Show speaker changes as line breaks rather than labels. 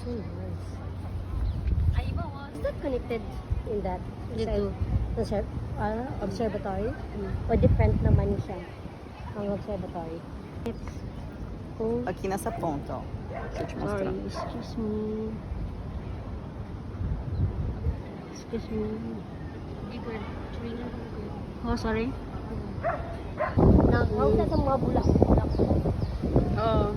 So nice.
Ay, iba ko.
Is that connected in that?
Dito.
Observatory? O different naman siya ang observatory? Oh,
Aqui nessa ponta, ó. Deixa eu te
sorry,
mostrar.
excuse me. Excuse me.
Bigger. Training.
Oh, sorry. Nang sa mga bulak.
Oh.